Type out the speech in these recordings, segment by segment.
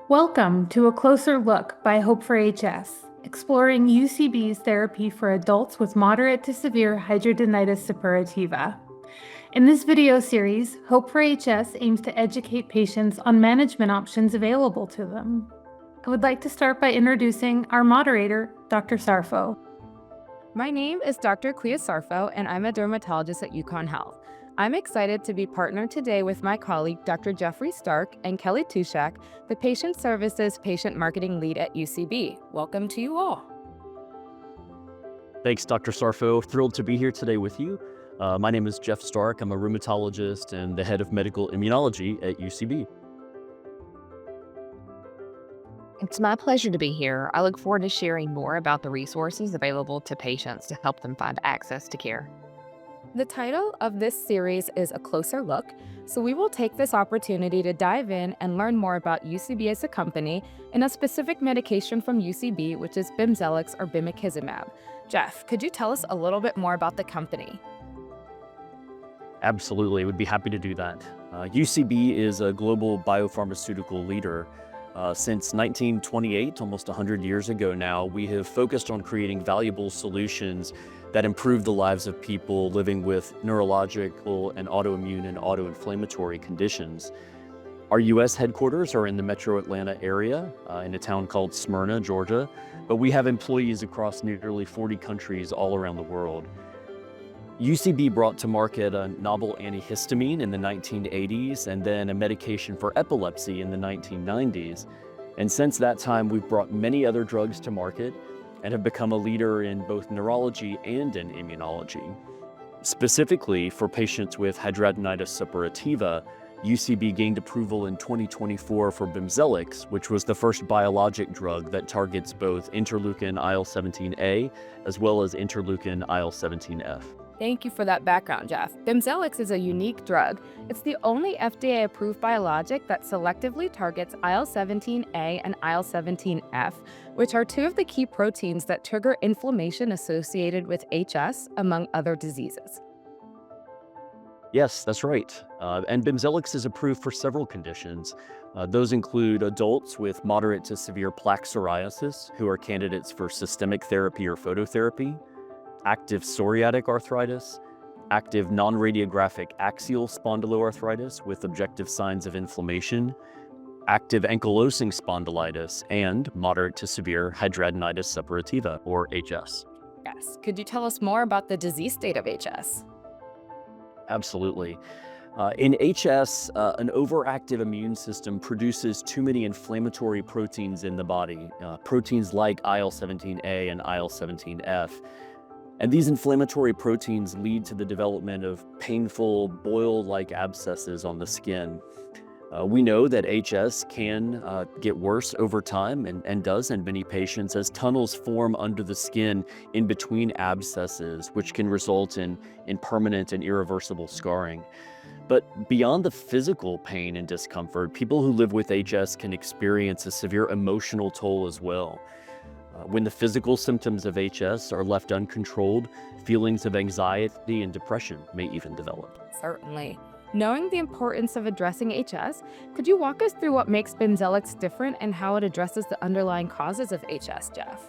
Welcome to A Closer Look by Hope for HS, exploring UCB's therapy for adults with moderate to severe hidradenitis suppurativa. In this video series, Hope for HS aims to educate patients on management options available to them. I would like to start by introducing our moderator, Dr. Sarfo. My name is Dr. Clea Sarfo, and I'm a dermatologist at UConn Health. I'm excited to be partnered today with my colleague, Dr. Jeffrey Stark and Kelly Tushak, the Patient Services Patient Marketing Lead at UCB. Welcome to you all. Thanks, Dr. Sarfo. Thrilled to be here today with you. My name is Jeff Stark. I'm a rheumatologist and the head of medical immunology at UCB. It's my pleasure to be here. I look forward to sharing more about the resources available to patients to help them find access to care. The title of this series is A Closer Look, so we will take this opportunity to dive in and learn more about UCB as a company and a specific medication from UCB, which is BIMZELX or bimekizumab. Jeff, could you tell us a little bit more about the company? Absolutely, would be happy to do that. UCB is a global biopharmaceutical leader. Since 1928, almost 100 years ago now, we have focused on creating valuable solutions that improve the lives of people living with neurological and autoimmune and autoinflammatory conditions. Our U.S. headquarters are in the metro Atlanta area, in a town called Smyrna, Georgia, but we have employees across nearly 40 countries all around the world. UCB brought to market a novel antihistamine in the 1980s and then a medication for epilepsy in the 1990s. And since that time, we've brought many other drugs to market and have become a leader in both neurology and in immunology. Specifically for patients with hidradenitis suppurativa, UCB gained approval in 2024 for BIMZELX, which was the first biologic drug that targets both interleukin IL-17A as well as interleukin IL-17F. Thank you for that background, Jeff. BIMZELX is a unique drug. It's the only FDA-approved biologic that selectively targets IL-17A and IL-17F, which are two of the key proteins that trigger inflammation associated with HS, among other diseases. Yes, that's right. And BIMZELX is approved for several conditions. Those include adults with moderate to severe plaque psoriasis who are candidates for systemic therapy or phototherapy, active psoriatic arthritis, active non-radiographic axial spondyloarthritis with objective signs of inflammation, active ankylosing spondylitis, and moderate to severe hidradenitis suppurativa, or HS. Yes. Could you tell us more about the disease state of HS? Absolutely. In HS, an overactive immune system produces too many inflammatory proteins in the body, proteins like IL-17A and IL-17F. And these inflammatory proteins lead to the development of painful, boil-like abscesses on the skin. We know that HS can get worse over time and does in many patients as tunnels form under the skin in between abscesses, which can result in permanent and irreversible scarring. But beyond the physical pain and discomfort, people who live with HS can experience a severe emotional toll as well. When the physical symptoms of HS are left uncontrolled, feelings of anxiety and depression may even develop. Certainly. Knowing the importance of addressing HS, could you walk us through what makes BIMZELX different and how it addresses the underlying causes of HS, Jeff?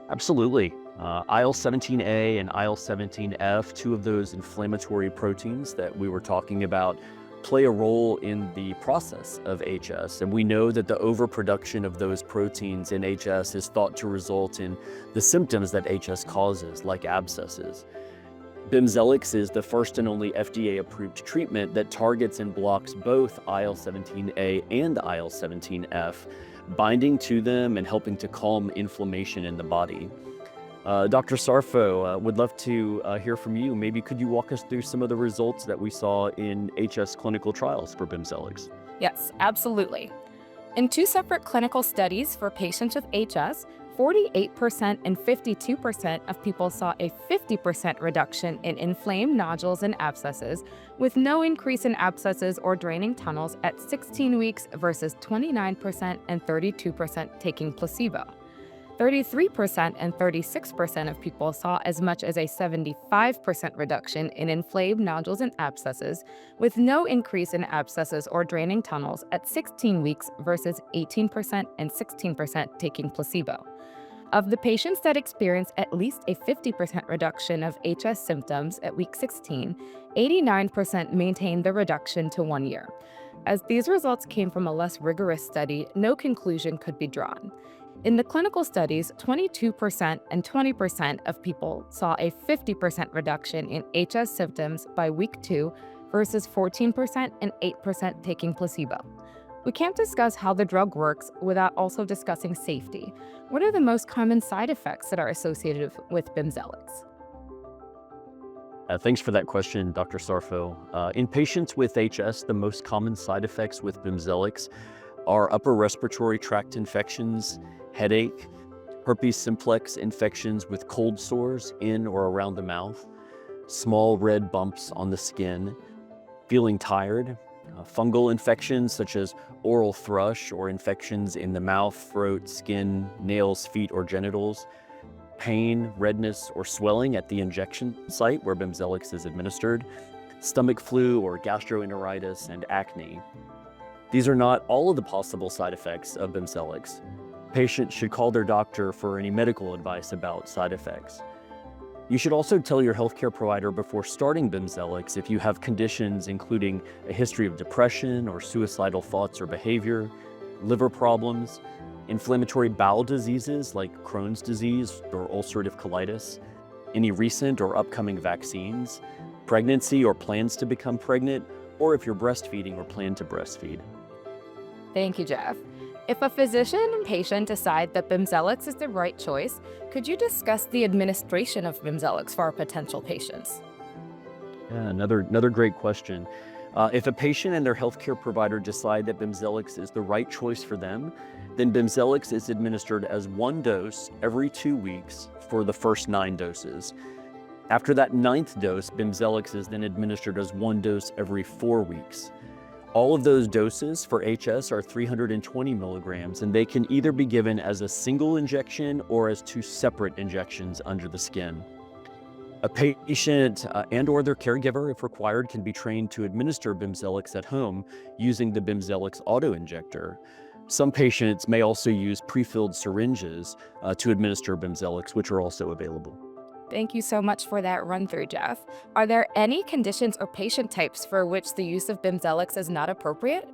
Absolutely. IL-17A and IL-17F, two of those inflammatory proteins that we were talking about, play a role in the process of HS, and we know that the overproduction of those proteins in HS is thought to result in the symptoms that HS causes, like abscesses. BIMZELX is the first and only FDA-approved treatment that targets and blocks both IL-17A and IL-17F, binding to them and helping to calm inflammation in the body. Dr. Sarfo, would love to hear from you. Maybe could you walk us through some of the results that we saw in HS clinical trials for BIMZELX? Yes, absolutely. In two separate clinical studies for patients with HS, 48% and 52% of people saw a 50% reduction in inflamed nodules and abscesses, with no increase in abscesses or draining tunnels at 16 weeks versus 29% and 32% taking placebo. 33% and 36% of people saw as much as a 75% reduction in inflamed nodules and abscesses, with no increase in abscesses or draining tunnels at 16 weeks versus 18% and 16% taking placebo. Of the patients that experienced at least a 50% reduction of HS symptoms at week 16, 89% maintained the reduction to 1 year. As these results came from a less rigorous study, no conclusion could be drawn. In the clinical studies, 22% and 20% of people saw a 50% reduction in HS symptoms by week 2 versus 14% and 8% taking placebo. We can't discuss how the drug works without also discussing safety. What are the most common side effects that are associated with BIMZELX? Thanks for that question, Dr. Sarfo. In patients with HS, the most common side effects with BIMZELX are upper respiratory tract infections, headache, herpes simplex infections with cold sores in or around the mouth, small red bumps on the skin, feeling tired, fungal infections such as oral thrush or infections in the mouth, throat, skin, nails, feet, or genitals, pain, redness, or swelling at the injection site where BIMZELX is administered, stomach flu or gastroenteritis, and acne. These are not all of the possible side effects of BIMZELX. Patients should call their doctor for any medical advice about side effects. You should also tell your healthcare provider before starting BIMZELX if you have conditions including a history of depression or suicidal thoughts or behavior, liver problems, inflammatory bowel diseases like Crohn's disease or ulcerative colitis, any recent or upcoming vaccines, pregnancy or plans to become pregnant, or if you're breastfeeding or plan to breastfeed. Thank you, Jeff. If a physician and patient decide that BIMZELX is the right choice, could you discuss the administration of BIMZELX for our potential patients? Yeah, another great question. If a patient and their healthcare provider decide that BIMZELX is the right choice for them, then BIMZELX is administered as 1 dose every 2 weeks for the first 9 doses. After that 9th dose, BIMZELX is then administered as 1 dose every 4 weeks. All of those doses for HS are 320 milligrams, and they can either be given as a single injection or as 2 separate injections under the skin. A patient and or their caregiver, if required, can be trained to administer BIMZELX at home using the BIMZELX auto-injector. Some patients may also use pre-filled syringes to administer BIMZELX, which are also available. Thank you so much for that run-through, Jeff. Are there any conditions or patient types for which the use of BIMZELX is not appropriate?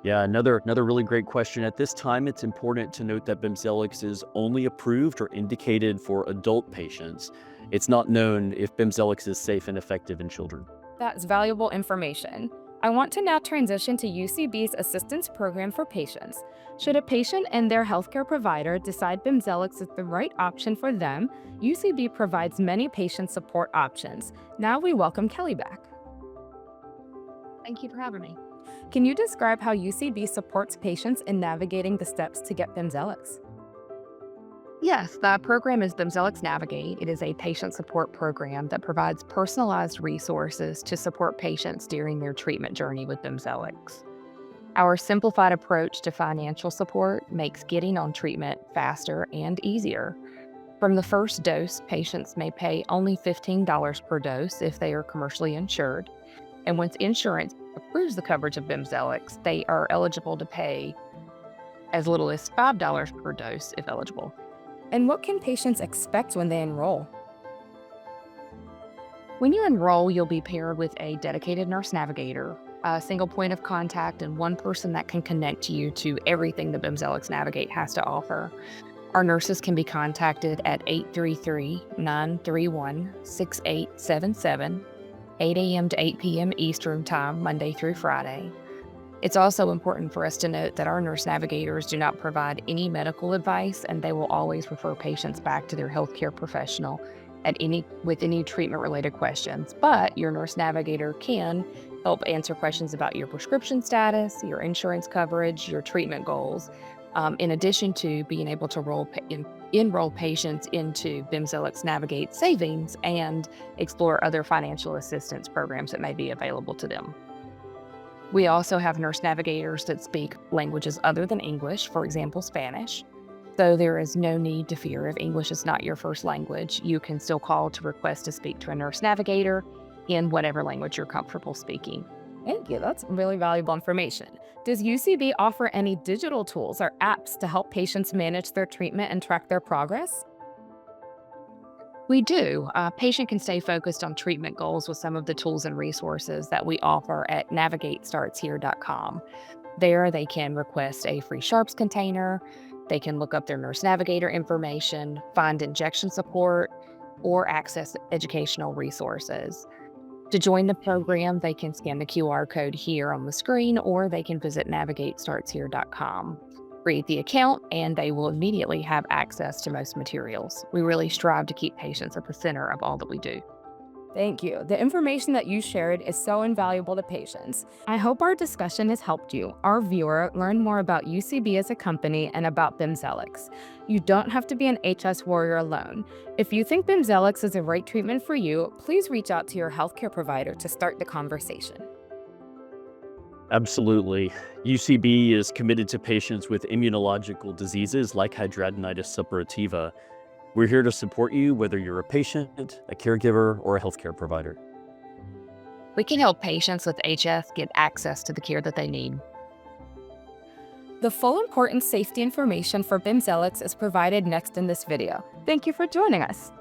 Yeah, another really great question. At this time, it's important to note that BIMZELX is only approved or indicated for adult patients. It's not known if BIMZELX is safe and effective in children. That's valuable information. I want to now transition to UCB's assistance program for patients. Should a patient and their healthcare provider decide BIMZELX is the right option for them, UCB provides many patient support options. Now we welcome Kelly back. Thank you for having me. Can you describe how UCB supports patients in navigating the steps to get BIMZELX? Yes, the program is BIMZELX Navigate. It is a patient support program that provides personalized resources to support patients during their treatment journey with BIMZELX. Our simplified approach to financial support makes getting on treatment faster and easier. From the first dose, patients may pay only $15 per dose if they are commercially insured. And once insurance approves the coverage of BIMZELX, they are eligible to pay as little as $5 per dose if eligible. And what can patients expect when they enroll? When you enroll, you'll be paired with a dedicated nurse navigator, a single point of contact, and one person that can connect you to everything that BIMZELX Navigate has to offer. Our nurses can be contacted at 833-931-6877, 8 a.m. to 8 p.m. Eastern Time, Monday through Friday. It's also important for us to note that our nurse navigators do not provide any medical advice, and they will always refer patients back to their healthcare professional with any treatment-related questions. But your nurse navigator can help answer questions about your prescription status, your insurance coverage, your treatment goals, in addition to being able to enroll patients into BIMZELX Navigate savings and explore other financial assistance programs that may be available to them. We also have nurse navigators that speak languages other than English, for example, Spanish. Though there is no need to fear if English is not your first language, you can still call to request to speak to a nurse navigator in whatever language you're comfortable speaking. Thank you. That's really valuable information. Does UCB offer any digital tools or apps to help patients manage their treatment and track their progress? We do. A patient can stay focused on treatment goals with some of the tools and resources that we offer at navigatestartshere.com. There, they can request a free Sharps container, they can look up their nurse navigator information, find injection support, or access educational resources. To join the program, they can scan the QR code here on the screen, or they can visit navigatestartshere.com. Create the account, and they will immediately have access to most materials. We really strive to keep patients at the center of all that we do. Thank you. The information that you shared is so invaluable to patients. I hope our discussion has helped you, our viewer, learn more about UCB as a company and about BIMZELX. You don't have to be an HS warrior alone. If you think BIMZELX is the right treatment for you, please reach out to your healthcare provider to start the conversation. Absolutely. UCB is committed to patients with immunological diseases like hidradenitis suppurativa. We're here to support you, whether you're a patient, a caregiver, or a healthcare provider. We can help patients with HS get access to the care that they need. The full important safety information for BIMZELX is provided next in this video. Thank you for joining us.